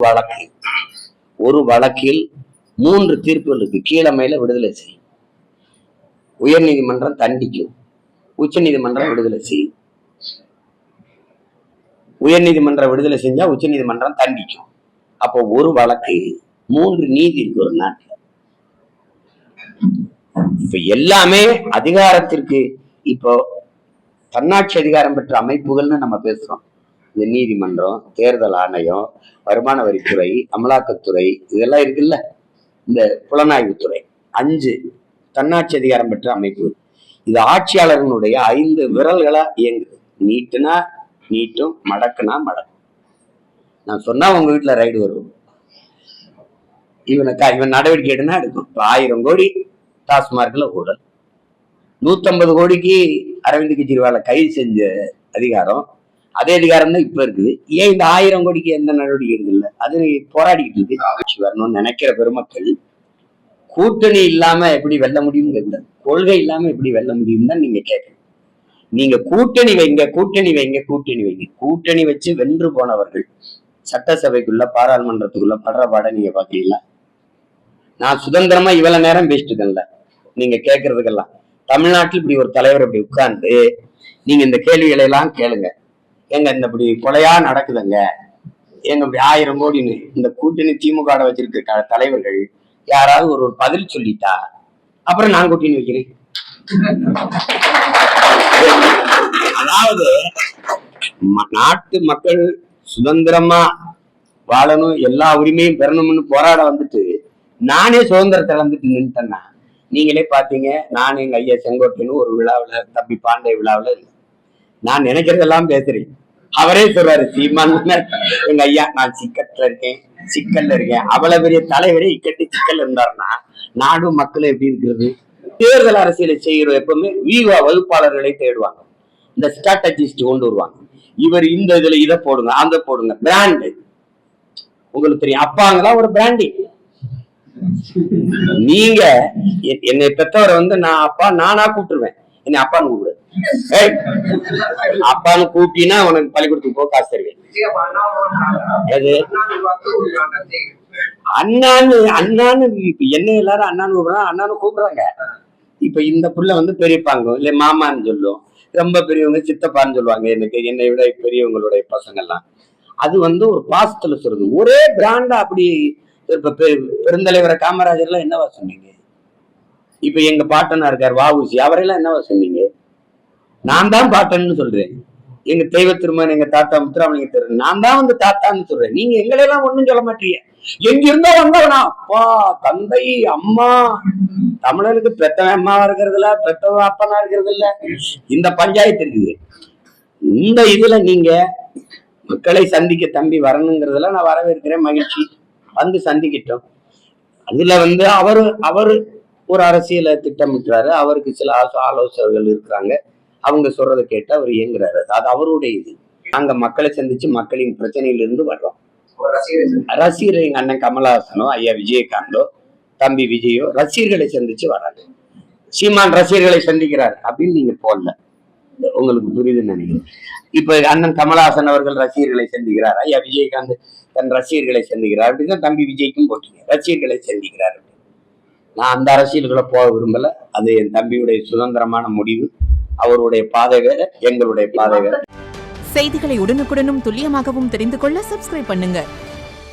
வழக்கு ஒரு வழக்கில் 3 தீர்ப்புகள் இருக்கு. கீழே மேல விடுதலை செய்யும், உயர் நீதிமன்றம் தண்டிக்கும், உச்ச நீதிமன்றம் விடுதலை செய்யும். உயர் நீதிமன்றம் விடுதலை செஞ்சா உச்ச நீதிமன்றம் தண்டிக்கும். அப்போ ஒரு வழக்கு 3 நீதி இருக்கு ஒரு நாட்டுல. இப்ப எல்லாமே அதிகாரத்திற்கு இப்போ தன்னாட்சி அதிகாரம் பெற்ற அமைப்புகள்னு நம்ம பேசுறோம். இந்த நீதிமன்றம், தேர்தல் ஆணையம், வருமான வரித்துறை, அமலாக்கத்துறை, இதெல்லாம் இருக்குல்ல. இந்த புலனாய்வுத்துறை 5 தன்னாட்சி அதிகாரம் பெற்ற அமைப்புகள். இது ஆட்சியாளர்களுடைய 5 விரல்களா இயங்குது. நீட்டுனா நீட்டும், மடக்குனா மடக்கும். நான் சொன்னா உங்க வீட்டுல ரைடு வரும். இவன் நடவடிக்கை எடுனா எடுக்கும். 1000 கோடி டாஸ்மார்க்ல ஊழல், 150 கோடிக்கு அரவிந்த் கெஜ்ரிவாலை கைது செஞ்ச அதிகாரம், அதே அதிகாரம் தான் இப்ப இருக்குது. ஏன் இந்த 1000 கோடிக்கு எந்த நடவடிக்கை எடுக்கல? அது போராடிக்கிட்டு இருக்கு. ஆட்சி வரணும்னு நினைக்கிற பெருமக்கள் கூட்டணி இல்லாம எப்படி வெல்ல முடியும் கேட்கல, கொள்கை இல்லாம எப்படி வெல்ல முடியும் தான் நீங்க கேட்கணும். நீங்க கூட்டணி வைங்க, கூட்டணி வைங்க, கூட்டணி வைங்க. கூட்டணி வச்சு வென்று போனவர்கள் சட்டசபைக்குள்ள, பாராளுமன்றத்துக்குள்ள படுற பாட நீங்க பாக்கீங்களா? நான் சுதந்திரமா இவ்வளவு நேரம் பேசிட்டு இருக்கேன்ல, நீங்க கேட்கறதுக்கெல்லாம். தமிழ்நாட்டில் இப்படி ஒரு தலைவர் இப்படி உட்கார்ந்து நீங்க இந்த கேள்விகளை எல்லாம் கேளுங்க. எங்க இந்த இப்படி கொலையா நடக்குதுங்க, எங்க இப்படி 1000 கோடின்னு இந்த கூட்டணி திமுக வச்சிருக்க தலைவர்கள் யாராவது ஒரு பதில் சொல்லிட்டா அப்புறம் நான் கூட்டணி வைக்கிறேன். அதாவது நாட்டு மக்கள் சுதந்திரமா வாழணும், எல்லா உரிமையும் பெறணும்னு போராட வந்துட்டு நானே சுதந்திரத்தை வந்துட்டு நின்றுட்டேன்னா நீங்களே பாத்தீங்க. நான் எங்க ஐயா செங்கோட்டைன்னு ஒரு விழாவில், தம்பி பாண்டே விழாவில் நான் நினைக்கிறதெல்லாம் பேசுறேன். அவரே சொல்றாரு, சீமான் எங்க ஐயா நான் சிக்கல்ல இருக்கேன். அவ்வளவு பெரிய தலைவரே இக்கட்டு சிக்கல் இருந்தாருன்னா நாடும் மக்களும் எப்படி இருக்கிறது? தேர்தல் அரசியலை செய்யற எப்பவுமே வகுப்பாளர்களை தேடுவாங்க, இந்த ஸ்ட்ராட்டஜிஸ்ட் கொண்டு வருவாங்க. இவர் இந்த இதுல இதை போடுங்க, அந்த போடுங்க, பிராண்டு உங்களுக்கு தெரியும். அப்பாங்கெல்லாம் ஒரு பிராண்டிங். நீங்க என்னை பெற்றவரை நான் அப்பா நானா கூப்பிட்டுருவேன், என்னை அப்பான்னு கூப்பிடு. அப்பான்னு கூப்பிட்டீங்கன்னா உனக்கு பள்ளிக்கூடத்துக்கு போக காசு தருவேன். அண்ணான்னு என்ன எல்லாரும் அண்ணான்னு கூப்பிடுறாங்க, அண்ணான்னு கூப்பிடுறாங்க. இப்ப இந்த புள்ள பெரியப்பாங்க இல்ல மாமான்னு சொல்லும், ரொம்ப பெரியவங்க சித்தப்பான்னு சொல்லுவாங்க. என்னை விட பெரியவங்களுடைய பசங்க எல்லாம் அது ஒரு பாசத்துல சொல்றது. ஒரே பிராண்டா அப்படி. இப்ப பெருந்தலைவரை காமராஜர்லாம் என்னவா சொன்னீங்க? இப்ப எங்க பாட்டனா இருக்கார் வஉசி, அவரெல்லாம் என்னவா சொன்னீங்க? நான் தான் பாட்டன்னு சொல்றேன். எங்க தெய்வ திருமணம், எங்க தாத்தா முத்துராமலிங்க தெரு, நான் தான் தாத்தான்னு சொல்றேன். நீங்க எங்களெல்லாம் ஒண்ணும் சொல்ல மாட்டீங்க. எங்க இருந்தா வந்தவனா? அப்பா, தந்தை, அம்மா. தமிழனுக்கு பெத்தவன் அம்மாவா இருக்கிறது இல்ல, பெத்தவன் அப்பனா இருக்கிறது இல்ல. இந்த பஞ்சாயத்து இருக்குது. இந்த இதுல நீங்க மக்களை சந்திக்க தம்பி வரணுங்கிறதுல நான் வரவேற்கிறேன், மகிழ்ச்சி. சந்திக்கிட்டோம். அதுல அவரு ஒரு அரசியலை திட்டமிட்டுறாரு. அவருக்கு சில ஆலோசகர்கள் இருக்கிறாங்க, அவங்க சொல்றதை கேட்டு அவர் இயங்குறாரு. அது அவருடைய இது. நாங்க மக்களை சந்திச்சு மக்களின் பிரச்சனையிலிருந்து வர்றோம். ரசிகர்கள் எங்க அண்ணன் கமலஹாசனோ, ஐயா விஜயகாந்தோ, தம்பி விஜயோ ரசிகர்களை சந்திச்சு வர்றாங்க. சீமான் ரசிகர்களை சந்திக்கிறார் அப்படின்னு நீங்க போடல, உங்களுக்கு புரியுதுன்னு நினைக்கிறேன். இப்ப அண்ணன் கமலஹாசன் அவர்கள் ரசிகர்களை சந்திக்கிறார், ஐயா விஜயகாந்த் தன் ரசிகர்களை சந்திக்கிறார் அப்படின்னா தம்பி விஜய்க்கும் போட்டீங்க ரசிகர்களை சந்திக்கிறார். நான் அந்த அரசியல்களை போக விரும்பல. அது என் தம்பியுடைய சுதந்திரமான முடிவு. அவருடைய பாதை வேற, எங்களுடைய பாதை வேற. செய்திகளை உடனுக்குடனும் துல்லியமாகவும் தெரிந்து கொள்ள சப்ஸ்கிரைப் பண்ணுங்க.